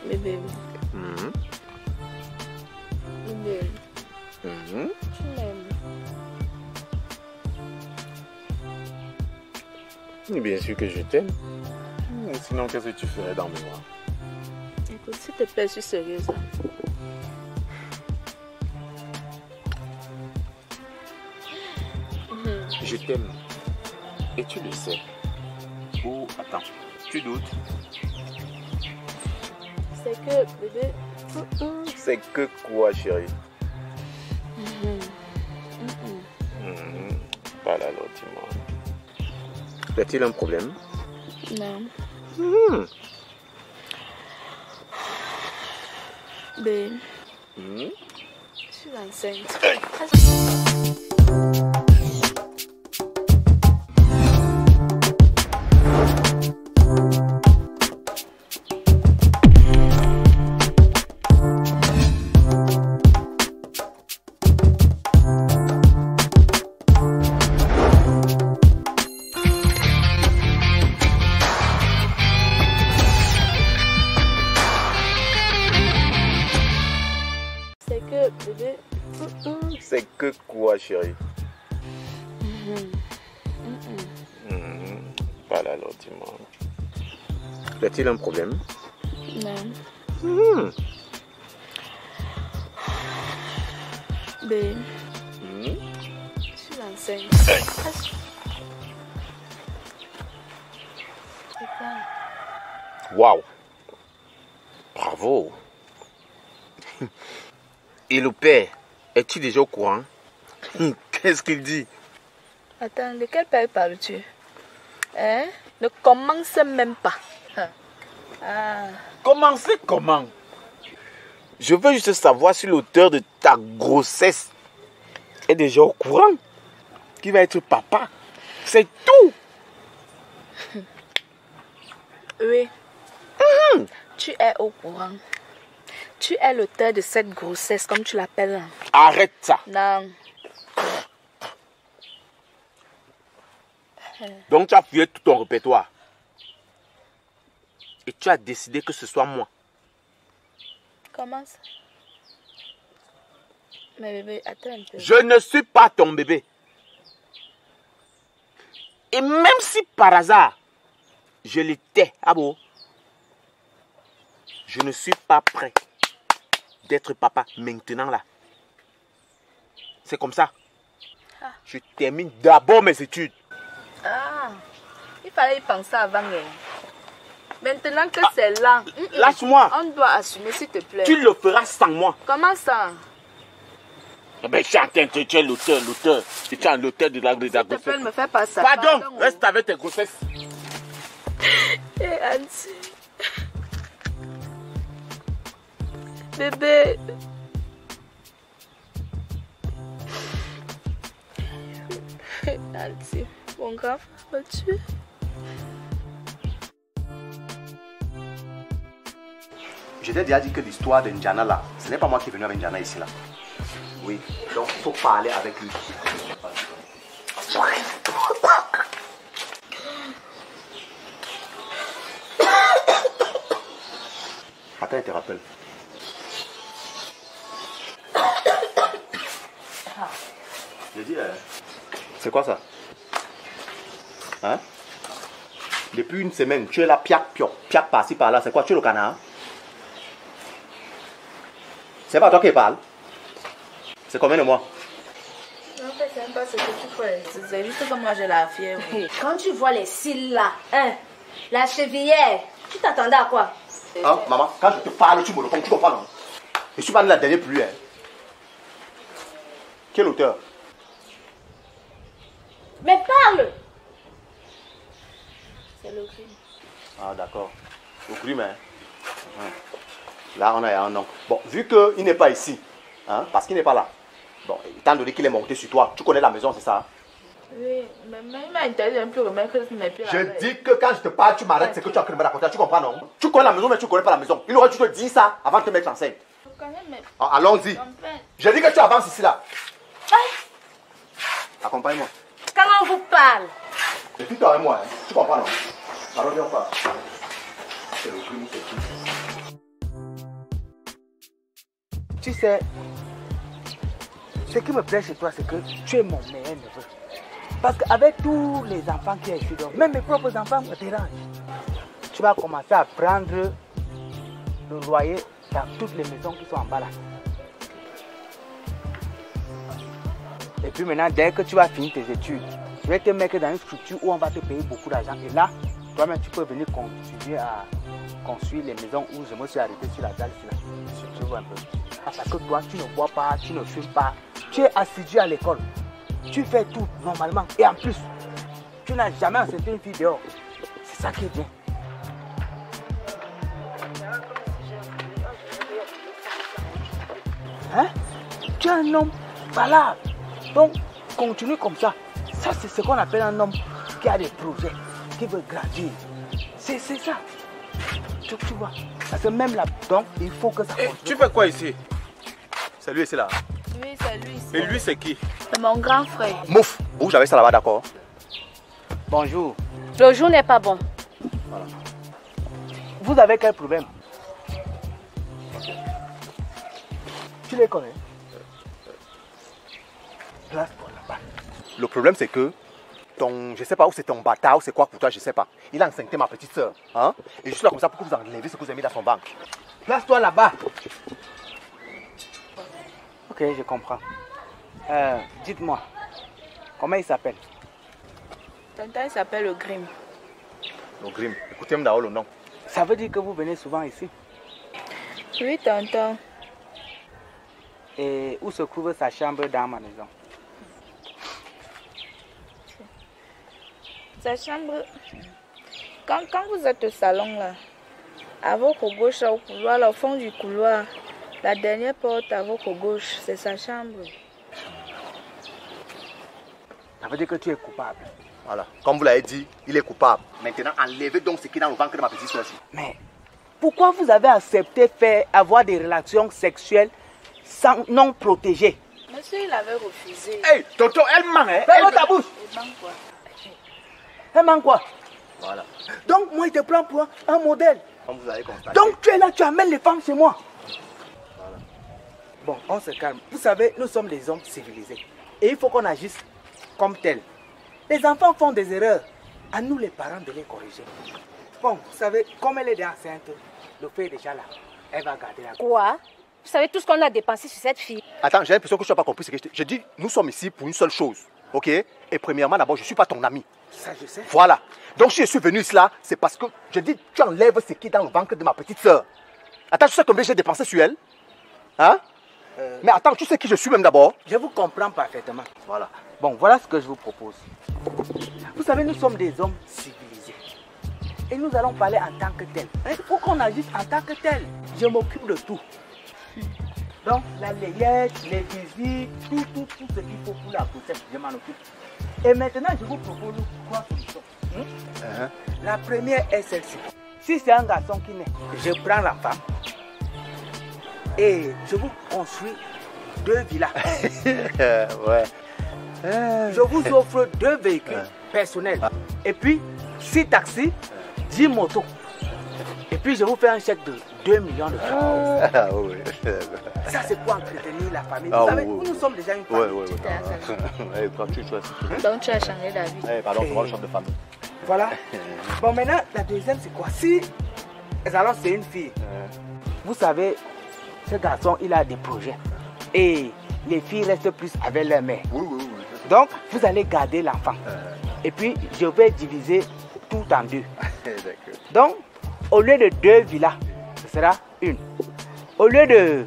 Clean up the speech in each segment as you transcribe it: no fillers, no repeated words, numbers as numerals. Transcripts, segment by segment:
Bébé. Bébé. Tu m'aimes. Bien sûr que je t'aime. Sinon, qu'est-ce que tu ferais dans mes bras? Écoute, s'il te plaît, je suis sérieuse. Je t'aime. Et tu le sais. Oh, attends. Tu doutes? C'est que, bébé... C'est que quoi, chérie? Voilà, alors, dis-moi. Y a-t-il un problème? Non. Bébé. Je suis enceinte. Bébé. C'est que quoi, chérie? Voilà, alors, dis-moi. Y a-t-il un problème? Non. Bébé. Je suis enceinte. Waouh! Bravo! Et le père, es-tu déjà au courant? Qu'est-ce qu'il dit? Attends, de quel père parles-tu? Hein? Ne commence même pas. Commencer comment? Je veux juste savoir si l'auteur de ta grossesse est déjà au courant qu'il va être papa. C'est tout. Oui. Tu es au courant. Tu es l'auteur de cette grossesse, comme tu l'appelles. Arrête ça. Non. Donc tu as fouillé tout ton répertoire. Et tu as décidé que ce soit moi. Comment ça? Mais bébé, attends un peu. Je ne suis pas ton bébé. Et même si par hasard, je l'étais, je ne suis pas prêt d'être papa maintenant là. C'est comme ça. Je termine d'abord mes études. Il fallait y penser avant. Maintenant que c'est là, lâche-moi. On doit assumer, s'il te plaît. Tu le feras sans moi. Comment ça? Eh bien, tu es l'auteur. Tu es l'auteur de la grossesse. S'il te plaît, ne me fais pas ça. Pardon, reste avec tes grossesses. Auntie. Bébé. Auntie, mon grand frère me tue. Je t'ai déjà dit que l'histoire de Njana là, ce n'est pas moi qui est venu avec Njana ici là. Oui, donc il faut parler avec lui. Attends, il te rappelle. J'ai dit, c'est quoi ça? Hein? Depuis une semaine, tu es là, piac, par-ci, par-là. C'est quoi? Tu es le canard? C'est pas toi qui parle. C'est combien de mois? En fait, c'est même pas ce que tu fais. C'est juste que moi j'ai la fièvre. Quand tu vois les cils là, la chevillère, tu t'attendais à quoi? Hein, maman, quand je te parle, tu me réponds, tu comprends non? Je suis pas dans la dernière pluie. Quel auteur? Mais parle! C'est le crime. Ah d'accord. Au crime, hein? Là, on a un oncle. Bon, vu qu'il n'est pas ici, hein, parce qu'il n'est pas là, bon, étant donné qu'il est monté sur toi, tu connais la maison, c'est ça? Oui, mais il m'a interdit un peu de remettre mes pieds Je dis que quand je te parle, tu m'arrêtes, c'est que tu es en train de me raconter, tu comprends non? Tu connais la maison, mais tu ne connais pas la maison. Il aurait dû te dire ça avant de te mettre enceinte. Je connais, mais... Ah, allons-y. J'ai dit que tu avances ici là. Accompagne-moi. Comment on vous parle? C'est tout avec moi, hein. Tu comprends, non? Alors viens pas. C'est le crime, c'est tout. Tu sais, ce qui me plaît chez toi, c'est que tu es mon meilleur neveu. Parce qu'avec tous les enfants qui sont ici, même mes propres enfants me dérangent. Tu vas commencer à prendre le loyer dans toutes les maisons qui sont en bas là. Et puis maintenant, dès que tu vas finir tes études, je vais te mettre dans une structure où on va te payer beaucoup d'argent. Et là, toi-même, tu peux venir continuer à construire les maisons où je me suis arrêté sur la dalle. Si tu vois un peu. Parce que toi, tu ne bois pas, tu ne fumes pas. Tu es assidu à l'école. Tu fais tout normalement. Et en plus, tu n'as jamais accepté une fille dehors. C'est ça qui est bien. Hein? Tu es un homme valable. Donc, continue comme ça. Ça, c'est ce qu'on appelle un homme qui a des projets, qui veut grandir. C'est ça. Tu vois. Parce que même là, donc, il faut que ça continue. Tu fais quoi ici? C'est lui ici là. Oui, c'est lui. Et lui, c'est qui? C'est mon grand frère. Mouf, bouge avec ça là-bas, d'accord? Bonjour. Le jour n'est pas bon. Voilà. Vous avez quel problème? Tu les connais? Place-toi là-bas. Le problème, c'est que je sais pas où c'est ton bâtard, ou c'est quoi pour toi, je sais pas. Il a enceinté ma petite soeur. Hein? Et je suis là comme ça pour que vous enlevez ce que vous avez mis dans son banque. Place-toi là-bas. Ok, je comprends. Dites-moi, comment il s'appelle? Tonton, il s'appelle le Grim. Le Grim, écoutez-moi d'abord le nom. Ça veut dire que vous venez souvent ici. Oui, tonton. Et où se trouve sa chambre dans ma maison? Sa chambre... Quand vous êtes au salon, là, à votre gauche, au couloir, là, au fond du couloir, la dernière porte à votre gauche, c'est sa chambre. Ça veut dire que tu es coupable. Voilà, comme vous l'avez dit, il est coupable. Maintenant, enlevez donc ce qui est dans le ventre de ma petite soeur. Mais pourquoi vous avez accepté avoir des relations sexuelles non protégées? Monsieur, il avait refusé. Hey, tonton, elle ment, hein? Ferme ta bouche! Il manque quoi? Elle ment quoi? Voilà. Donc moi, je te prends pour un modèle. Comme vous avez constaté. Donc tu es là, tu amènes les femmes chez moi. Voilà. Bon, on se calme. Vous savez, nous sommes des hommes civilisés. Et il faut qu'on agisse comme tel. Les enfants font des erreurs. À nous, les parents, de les corriger. Bon, vous savez, comme elle est déjà enceinte, le fait est déjà là. Elle va garder la... Quoi? Vous savez tout ce qu'on a dépensé sur cette fille? Attends, j'ai l'impression que tu n'as pas compris ce que je dis. Nous sommes ici pour une seule chose. Ok? Et premièrement, d'abord, je ne suis pas ton ami. Ça, je sais. Voilà. Donc, si je suis venu ici là, c'est parce que je dis, tu enlèves ce qui est dans le ventre de ma petite soeur. Attends, tu sais combien j'ai dépensé sur elle? Hein? Mais attends, tu sais qui je suis même d'abord? Je vous comprends parfaitement. Voilà. Bon, voilà ce que je vous propose. Vous savez, nous sommes des hommes civilisés. Et nous allons parler en tant que tel. Il faut qu'on agisse en tant que tel. Je m'occupe de tout. Donc, la layette, les visites, tout ce qu'il faut pour la grossesse, je m'en occupe. Et maintenant, je vous propose trois solutions. La première est celle-ci. Si c'est un garçon qui naît, je prends la femme et je vous construis 2 villas. Ouais. Je vous offre 2 véhicules personnels. Et puis 6 taxis, 10 motos. Et puis je vous fais un chèque de 2 millions de francs. Ah, oui. Ça c'est pour entretenir la famille. Ah, Vous savez, oui. nous sommes déjà une famille. Donc tu as changé d'avis. Pardon, c'est moi le chef de famille. Voilà. Bon, maintenant, la deuxième c'est quoi? Si, alors c'est une fille. Vous savez, ce garçon, il a des projets. Et les filles restent plus avec leur mère. Oui. Donc, vous allez garder l'enfant. Et puis, je vais diviser tout en 2. D'accord. Donc, au lieu de 2 villas, ce sera 1. Au lieu de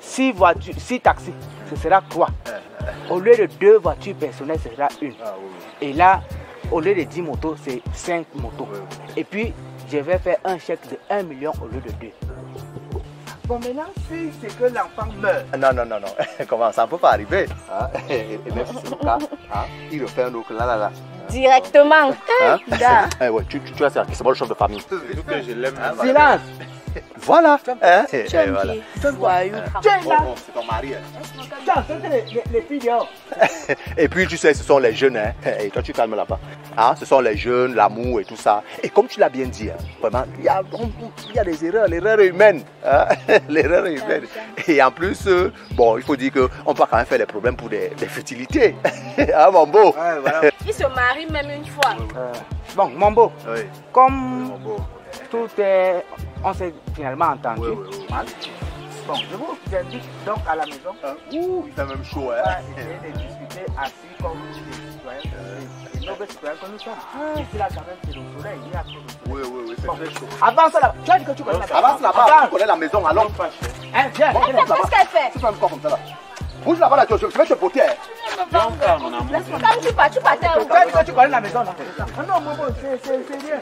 6 voitures, 6 taxis, ce sera 3. Au lieu de 2 voitures personnelles, ce sera 1. Ah, oui. Et là, au lieu de 10 motos, c'est 5 motos. Oui. Et puis, je vais faire un chèque de 1 million au lieu de 2. Bon, maintenant, si c'est que l'enfant meurt. Non. Comment ça ne peut pas arriver? Hein? Et même si c'est le cas, hein? Il refait un autre là. Directement. Hein? Ouais, tu as c'est moi le chef de famille. Silence. Voilà. Hein? Tu Et es un voilà. petit voyou. Tu es là. Bon, c'est ton mari. Hein. Tu as entendu les filles dehors. Et puis, tu sais, ce sont les jeunes. Hein. Et toi, tu calmes là-bas. Hein? Ce sont les jeunes, l'amour et tout ça. Et comme tu l'as bien dit, hein, vraiment, il y a des erreurs, l'erreur humaine. Hein? L'erreur humaine. Et en plus, bon, il faut dire qu'on peut quand même faire des problèmes pour des futilités. Hein, mon beau? Ouais, voilà. Il se marie même une fois. Bon, mon beau, Oui. comme Mon beau. tout est... On s'est finalement entendu. Oui. Bon, je vous invite donc à la maison. Ouh, il fait même chaud. On Hein? va essayer de discuter assis comme des citoyens, des nobles citoyens que nous sommes. Ici, là, quand même, c'est le soleil, il y a trop de soleil. Oui, c'est Bon. très chaud. Avance là, tu as dit que tu connais la maison. Avance là-bas, Avance. tu connais la maison, allons. Hein, viens. Bon, Elle fait qu'est-ce qu'elle fait? tu fais encore comme ça là. Bouge là-bas là, je vais te botter. Hein. Comme tu pars, Tu as dit que tu connais la maison là. Ah non, mon beau, c'est rien.